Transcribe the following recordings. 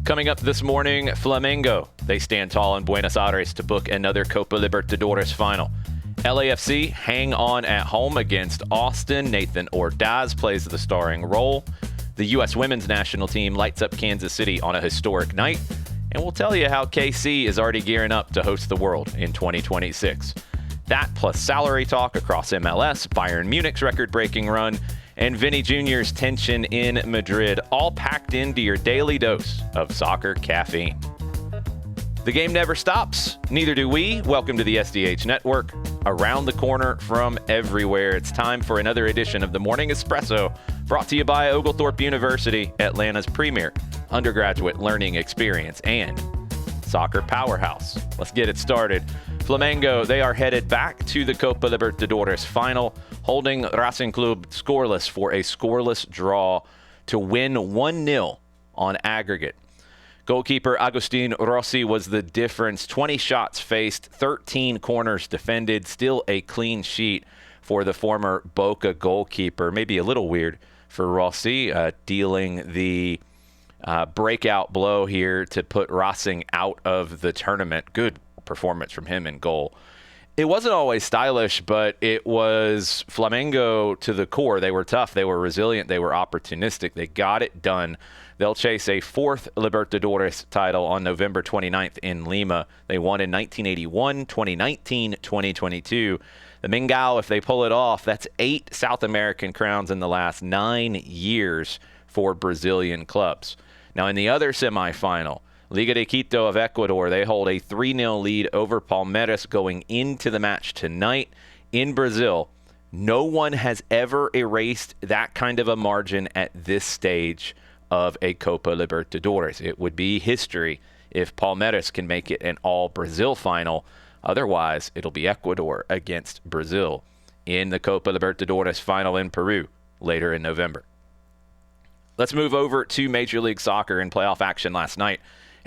Coming up this morning, Flamengo. They stand tall in Buenos Aires to book another Copa Libertadores final. LAFC hang on at home against Austin. Nathan Ordaz plays the starring role. The U.S. women's national team lights up Kansas City on a historic night. And we'll tell you how KC is already gearing up to host the World in 2026. That plus salary talk across MLS, Bayern Munich's record-breaking run, and Vinny Jr.'s tension in Madrid, all packed into your daily dose of soccer caffeine. The game never stops, neither do we. Welcome to the SDH Network. Around the corner from everywhere, it's time for another edition of the Morning Espresso, brought to you by Oglethorpe University, Atlanta's premier undergraduate learning experience and soccer powerhouse. Let's get it started. Flamengo, they are headed back to the Copa Libertadores final, holding Racing Club scoreless for a scoreless draw to win 1-0 on aggregate. Goalkeeper Agustin Rossi was the difference. 20 shots faced, 13 corners defended, still a clean sheet for the former Boca goalkeeper. Maybe a little weird for Rossi, dealing the breakout blow here to put Racing out of the tournament. Good performance from him in goal. It wasn't always stylish, but it was Flamengo to the core. They were tough, they were resilient, they were opportunistic. They got it done. They'll chase a fourth Libertadores title on November 29th in Lima. They won in 1981, 2019, 2022. The Mingao, if they pull it off, that's 8 South American crowns in the last 9 years for Brazilian clubs. Now, in the other semifinal, Liga de Quito of Ecuador, they hold a 3-0 lead over Palmeiras going into the match tonight in Brazil. No one has ever erased that kind of a margin at this stage of a Copa Libertadores. It would be history if Palmeiras can make it an all-Brazil final. Otherwise, it'll be Ecuador against Brazil in the Copa Libertadores final in Peru later in November. Let's move over to Major League Soccer in playoff action last night.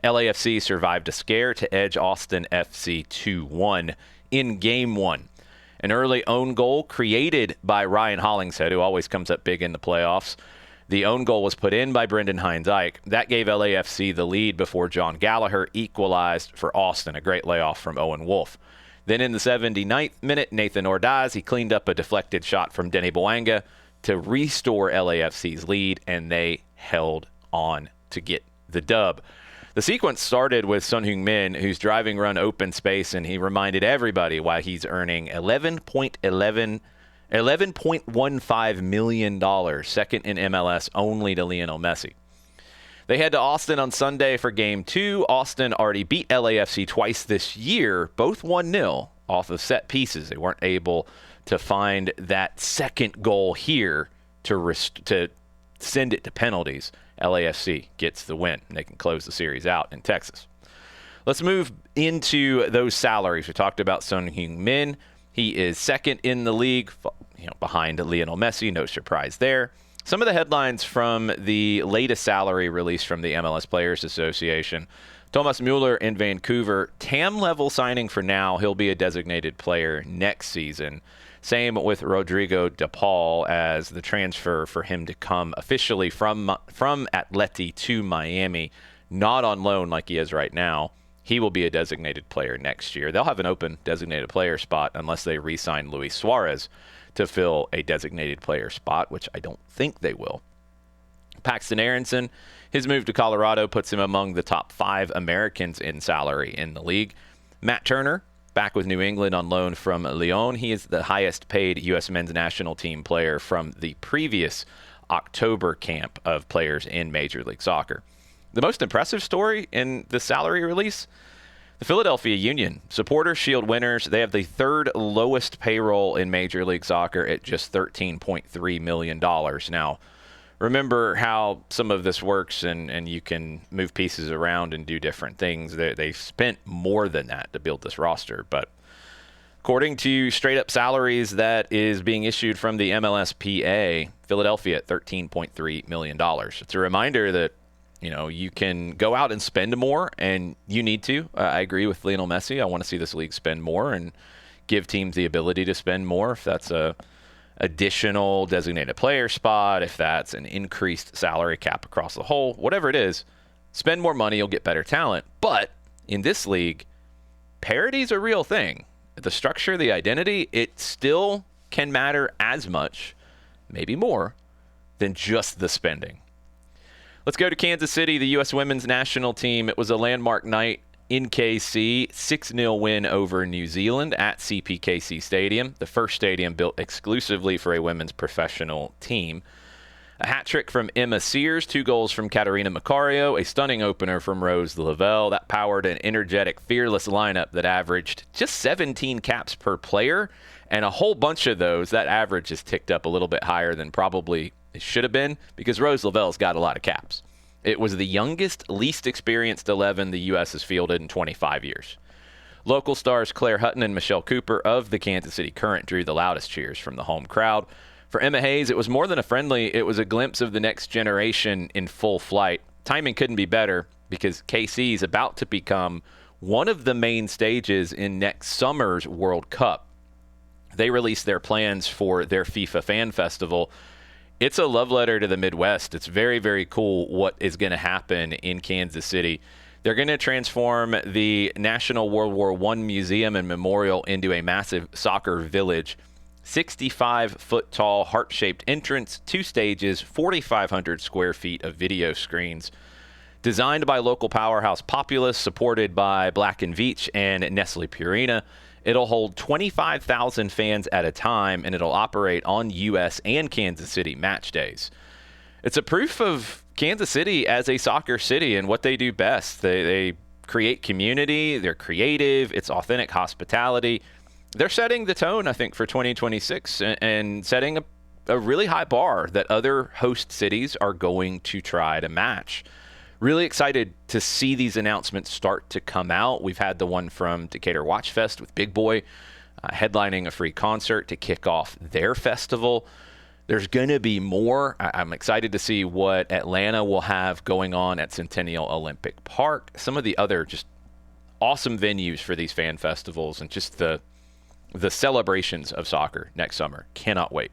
LAFC survived a scare to edge Austin FC 2-1 in Game 1. An early own goal created by Ryan Hollingshead, who always comes up big in the playoffs. The own goal was put in by Brendan Hines-Ike. That gave LAFC the lead before John Gallagher equalized for Austin, a great layoff from Owen Wolff. Then in the 79th minute, Nathan Ordaz, he cleaned up a deflected shot from Denny Boanga to restore LAFC's lead, and they held on to get the dub. The sequence started with Son Heung-Min, who's driving run open space, and he reminded everybody why he's earning $11.15 million, second in MLS only to Lionel Messi. They head to Austin on Sunday for Game 2. Austin already beat LAFC twice this year, both 1-0 off of set pieces. They weren't able to find that second goal here to send it to penalties. LAFC gets the win, and they can close the series out in Texas. Let's move into those salaries. We talked about Son Heung-Min. He is second in the league, behind Lionel Messi. No surprise there. Some of the headlines from the latest salary release from the MLS Players Association. Thomas Mueller in Vancouver, TAM level signing for now. He'll be a designated player next season. Same with Rodrigo De Paul, as the transfer for him to come officially from Atleti to Miami, not on loan like he is right now. He will be a designated player next year. They'll have an open designated player spot unless they re-sign Luis Suarez to fill a designated player spot, which I don't think they will. Paxton Aronson, his move to Colorado puts him among the top 5 Americans in salary in the league. Matt Turner, back with New England on loan from Lyon. He is the highest paid U.S. men's national team player from the previous October camp of players in Major League Soccer. The most impressive story in the salary release, the Philadelphia Union. Supporter Shield winners, they have the third lowest payroll in Major League Soccer at just $13.3 million. Now, remember how some of this works, and you can move pieces around and do different things. They've spent more than that to build this roster. But according to straight-up salaries that is being issued from the MLSPA, Philadelphia at $13.3 million. It's a reminder that you can go out and spend more, and you need to. I agree with Lionel Messi. I want to see this league spend more and give teams the ability to spend more, if that's a additional designated player spot, if that's an increased salary cap across the whole, whatever it is, Spend more money, you'll get better talent. But in this league, parity's a real thing. The structure, the identity, it still can matter as much, maybe more, than just the spending. Let's go to Kansas City, the U.S. women's national team. It was a landmark night in KC, 6-0 win over New Zealand at CPKC Stadium, the first stadium built exclusively for a women's professional team. A hat trick from Emma Sears, 2 goals from Katarina Macario, a stunning opener from Rose Lavelle. That powered an energetic, fearless lineup that averaged just 17 caps per player, and a whole bunch of those, that average is ticked up a little bit higher than probably it should have been, because Rose Lavelle's got a lot of caps. It was the youngest, least experienced 11 the U.S. has fielded in 25 years. Local stars Claire Hutton and Michelle Cooper of the Kansas City Current drew the loudest cheers from the home crowd. For Emma Hayes, it was more than a friendly, it was a glimpse of the next generation in full flight. Timing couldn't be better because KC is about to become one of the main stages in next summer's World Cup. They released their plans for their FIFA Fan Festival. It's a love letter to the Midwest. It's very, very cool what is going to happen in Kansas City. They're going to transform the National World War I Museum and Memorial into a massive soccer village. 65-foot-tall, heart-shaped entrance, 2 stages, 4,500 square feet of video screens. Designed by local powerhouse Populous, supported by Black & Veatch and Nestle Purina, it'll hold 25,000 fans at a time, and it'll operate on U.S. and Kansas City match days. It's a proof of Kansas City as a soccer city and what they do best. They create community, they're creative, it's authentic hospitality. They're setting the tone, I think, for 2026 and setting a really high bar that other host cities are going to try to match. Really excited to see these announcements start to come out. We've had the one from Decatur Watch Fest with Big Boy headlining a free concert to kick off their festival. There's going to be more. I'm excited to see what Atlanta will have going on at Centennial Olympic Park. Some of the other just awesome venues for these fan festivals and just the celebrations of soccer next summer. Cannot wait.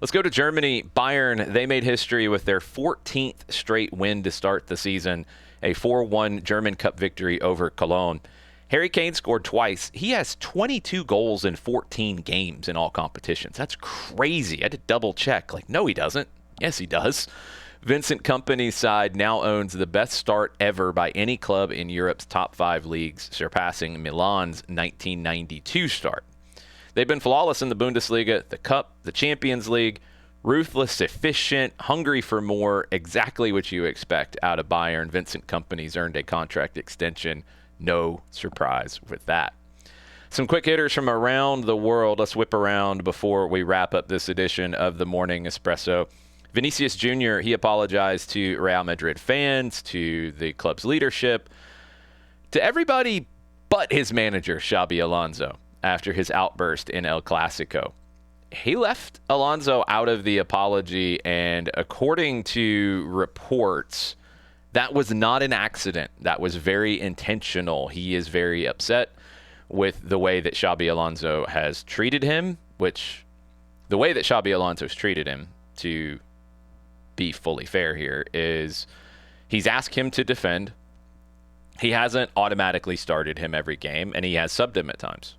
Let's go to Germany. Bayern, they made history with their 14th straight win to start the season, a 4-1 German Cup victory over Cologne. Harry Kane scored twice. He has 22 goals in 14 games in all competitions. That's crazy. I had to double check. No, he doesn't. Yes, he does. Vincent Kompany's side now owns the best start ever by any club in Europe's top 5 leagues, surpassing Milan's 1992 start. They've been flawless in the Bundesliga, the Cup, the Champions League, ruthless, efficient, hungry for more, exactly what you expect out of Bayern. Vincent Kompany's earned a contract extension. No surprise with that. Some quick hitters from around the world. Let's whip around before we wrap up this edition of the Morning Espresso. Vinicius Jr., he apologized to Real Madrid fans, to the club's leadership, to everybody but his manager, Xabi Alonso, after his outburst in El Clasico. He left Alonso out of the apology, and according to reports, that was not an accident. That was very intentional. He is very upset with the way that Xabi Alonso has treated him, which the way that Xabi Alonso has treated him, to be fully fair here, is he's asked him to defend. He hasn't automatically started him every game, and he has subbed him at times.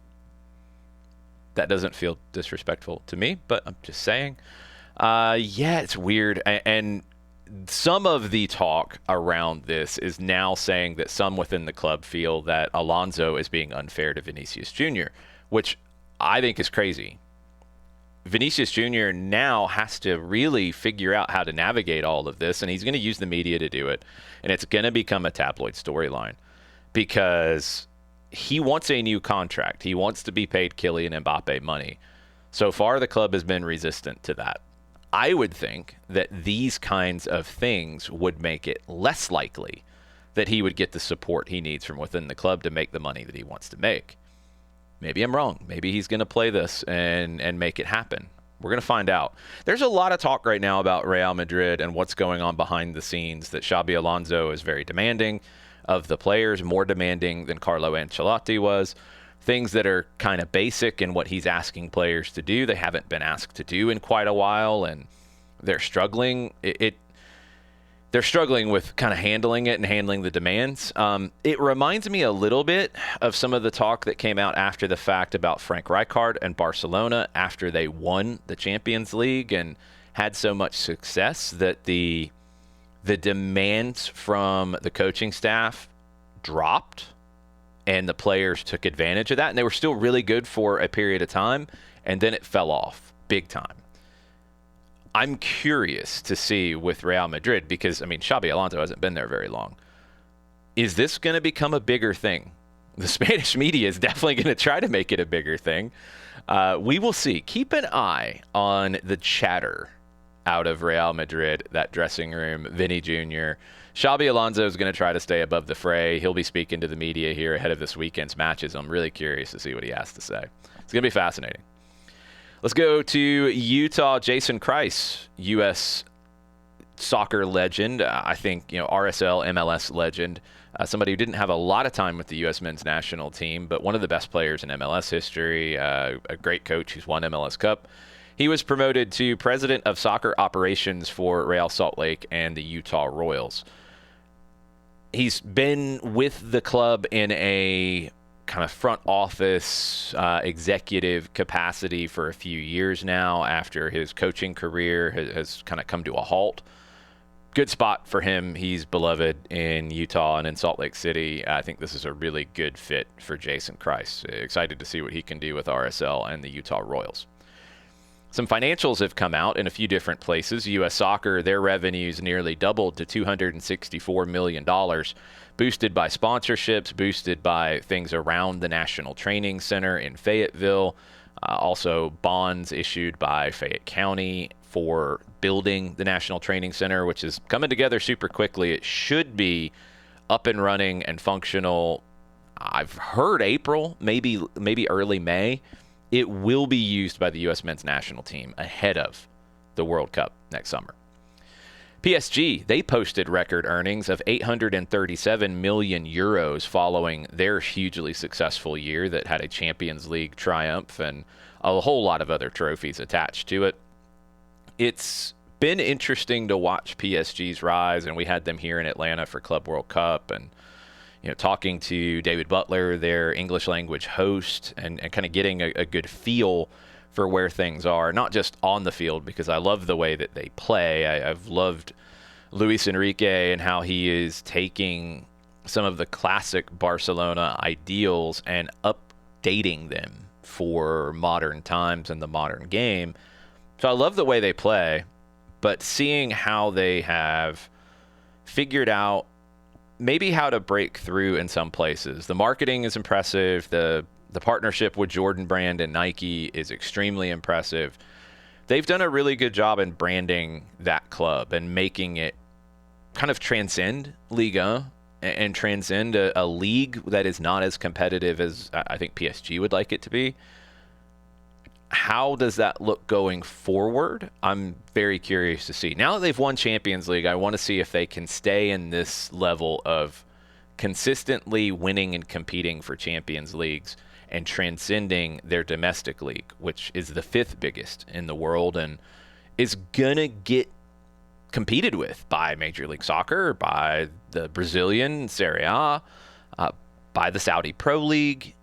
That doesn't feel disrespectful to me, but I'm just saying. Yeah, it's weird. And some of the talk around this is now saying that some within the club feel that Alonso is being unfair to Vinicius Jr., which I think is crazy. Vinicius Jr. now has to really figure out how to navigate all of this, and he's going to use the media to do it. And it's going to become a tabloid storyline because he wants a new contract. He wants to be paid Kylian Mbappe money. So far, the club has been resistant to that. I would think that these kinds of things would make it less likely that he would get the support he needs from within the club to make the money that he wants to make. Maybe I'm wrong. Maybe he's going to play this and make it happen. We're going to find out. There's a lot of talk right now about Real Madrid and what's going on behind the scenes, that Xabi Alonso is very demanding of the players, more demanding than Carlo Ancelotti was. Things that are kind of basic in what he's asking players to do, they haven't been asked to do in quite a while, and they're struggling. They're they're struggling with kind of handling it and handling the demands. It reminds me a little bit of some of the talk that came out after the fact about Frank Rijkaard and Barcelona after they won the Champions League and had so much success that the demands from the coaching staff dropped and the players took advantage of that. And they were still really good for a period of time, and then it fell off big time. I'm curious to see with Real Madrid because, Xabi Alonso hasn't been there very long. Is this going to become a bigger thing? The Spanish media is definitely going to try to make it a bigger thing. We will see. Keep an eye on the chatter out of Real Madrid, that dressing room, Vinny Jr. Xabi Alonso is going to try to stay above the fray. He'll be speaking to the media here ahead of this weekend's matches. I'm really curious to see what he has to say. It's going to be fascinating. Let's go to Utah. Jason Kreis, U.S. soccer legend. I think, RSL, MLS legend. Somebody who didn't have a lot of time with the U.S. men's national team, but one of the best players in MLS history, a great coach who's won MLS Cup. He was promoted to president of soccer operations for Real Salt Lake and the Utah Royals. He's been with the club in a kind of front office executive capacity for a few years now after his coaching career has kind of come to a halt. Good spot for him. He's beloved in Utah and in Salt Lake City. I think this is a really good fit for Jason Kreis. Excited to see what he can do with RSL and the Utah Royals. Some financials have come out in a few different places. U.S. Soccer, their revenues nearly doubled to $264 million, boosted by sponsorships, boosted by things around the National Training Center in Fayetteville, also bonds issued by Fayette County for building the National Training Center, which is coming together super quickly. It should be up and running and functional. I've heard April, maybe early May. It will be used by the U.S. men's national team ahead of the World Cup next summer. PSG, they posted record earnings of 837 million euros following their hugely successful year that had a Champions League triumph and a whole lot of other trophies attached to it. It's been interesting to watch PSG's rise, and we had them here in Atlanta for Club World Cup, and talking to David Butler, their English language host, and kind of getting a good feel for where things are, not just on the field, because I love the way that they play. I've loved Luis Enrique and how he is taking some of the classic Barcelona ideals and updating them for modern times and the modern game. So I love the way they play, but seeing how they have figured out maybe how to break through in some places. The marketing is impressive. The partnership with Jordan Brand and Nike is extremely impressive. They've done a really good job in branding that club and making it kind of transcend Liga and transcend a league that is not as competitive as I think PSG would like it to be. How does that look going forward? I'm very curious to see. Now that they've won Champions League, I want to see if they can stay in this level of consistently winning and competing for Champions Leagues and transcending their domestic league, which is the 5th biggest in the world and is going to get competed with by Major League Soccer, by the Brazilian Serie A, by the Saudi Pro League,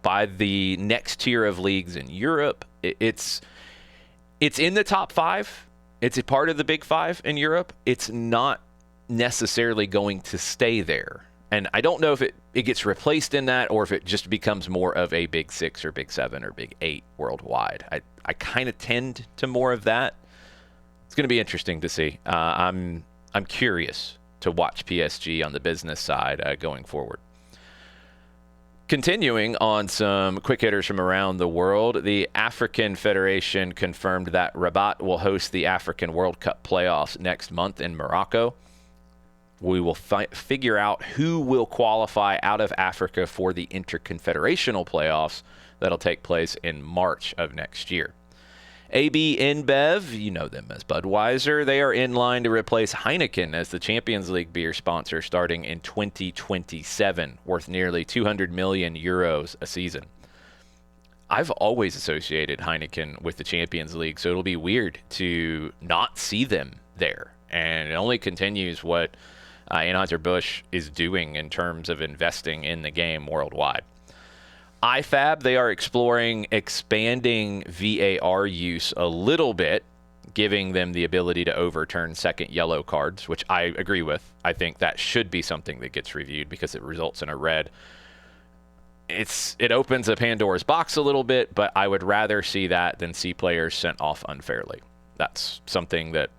by the next tier of leagues in Europe. It's in the top 5. It's a part of the big 5 in Europe. It's not necessarily going to stay there. And I don't know if it gets replaced in that or if it just becomes more of a big 6 or big 7 or big 8 worldwide. I kind of tend to more of that. It's going to be interesting to see. I'm curious to watch PSG on the business side going forward. Continuing on some quick hitters from around the world, the African Federation confirmed that Rabat will host the African World Cup playoffs next month in Morocco. We will figure out who will qualify out of Africa for the interconfederational playoffs that'll take place in March of next year. AB InBev, you know them as Budweiser, they are in line to replace Heineken as the Champions League beer sponsor starting in 2027, worth nearly 200 million euros a season. I've always associated Heineken with the Champions League, so it'll be weird to not see them there And it only continues what Anheuser-Busch is doing in terms of investing in the game worldwide. IFAB, they are exploring expanding VAR use a little bit, giving them the ability to overturn second yellow cards, which I agree with. I think that should be something that gets reviewed because it results in a red. It opens a Pandora's box a little bit, but I would rather see that than see players sent off unfairly. That's something that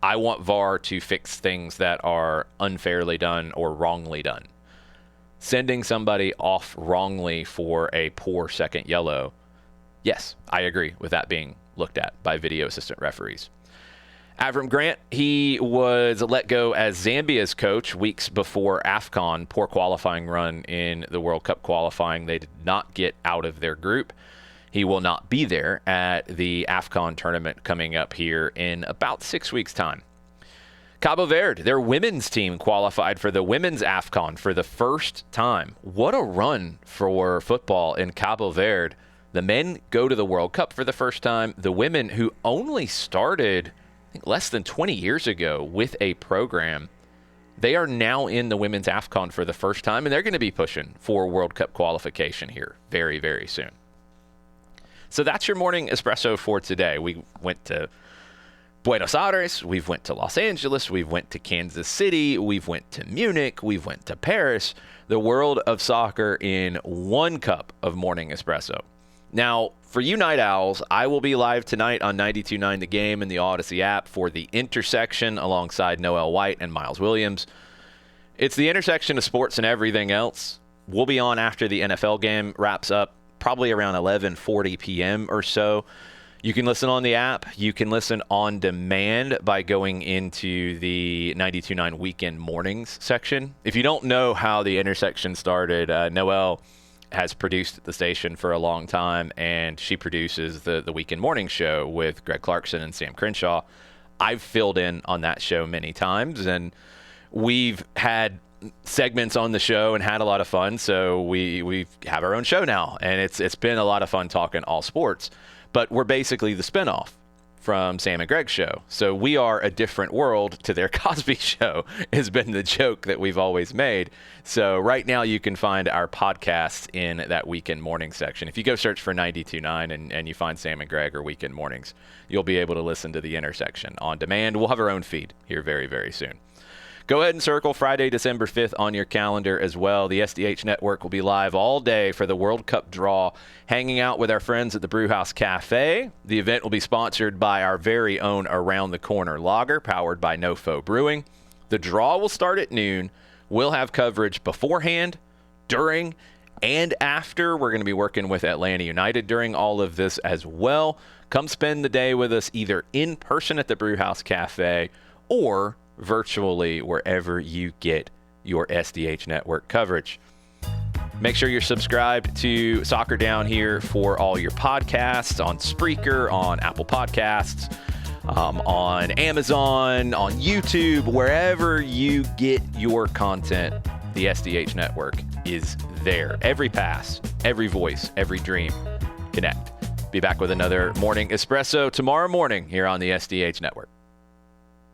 I want VAR to fix, things that are unfairly done or wrongly done. Sending somebody off wrongly for a poor second yellow, yes, I agree with that being looked at by video assistant referees. Avram Grant, he was let go as Zambia's coach weeks before AFCON. Poor qualifying run in the World Cup qualifying. They did not get out of their group. He will not be there at the AFCON tournament coming up here in about 6 weeks' time. Cabo Verde, their women's team qualified for the women's AFCON for the first time. What a run for football in Cabo Verde. The men go to the World Cup for the first time. The women, who only started less than 20 years ago with a program, they are now in the women's AFCON for the first time, and they're going to be pushing for World Cup qualification here very, very soon. So that's your morning espresso for today. We went to Buenos Aires, we've went to Los Angeles, we've went to Kansas City, we've went to Munich, we've went to Paris. The world of soccer in one cup of morning espresso. Now, for you night owls, I will be live tonight on 92.9 The Game and the Odyssey app for The Intersection alongside Noel White and Miles Williams. It's the intersection of sports and everything else. We'll be on after the NFL game wraps up, probably around 11:40 p.m. or so. You can listen on the app. You can listen on demand by going into the 92.9 Weekend Mornings section. If you don't know how the intersection started, Noel has produced the station for a long time, and she produces the Weekend Morning Show with Greg Clarkson and Sam Crenshaw. I've filled in on that show many times, and we've had segments on the show and had a lot of fun. So we have our own show now, and it's been a lot of fun talking all sports. But we're basically the spinoff from Sam and Greg's show. So we are a different world to their Cosby show has been the joke that we've always made. So right now you can find our podcast in that Weekend Morning section. If you go search for 92.9 and you find Sam and Greg or Weekend Mornings, you'll be able to listen to the intersection on demand. We'll have our own feed here very, very soon. Go ahead and circle Friday, December 5th on your calendar as well. The SDH Network will be live all day for the World Cup draw, hanging out with our friends at the Brewhouse Cafe. The event will be sponsored by our very own Around the Corner Lager, powered by NoFo Brewing. The draw will start at noon. We'll have coverage beforehand, during, and after. We're going to be working with Atlanta United during all of this as well. Come spend the day with us either in person at the Brewhouse Cafe or virtually wherever you get your SDH Network coverage. Make sure you're subscribed to Soccer Down here for all your podcasts on Spreaker, on Apple Podcasts, on Amazon, on YouTube, wherever you get your content. The SDH Network is there. Every pass, every voice, every dream. Connect. Be back with another Morning Espresso tomorrow morning here on the SDH Network.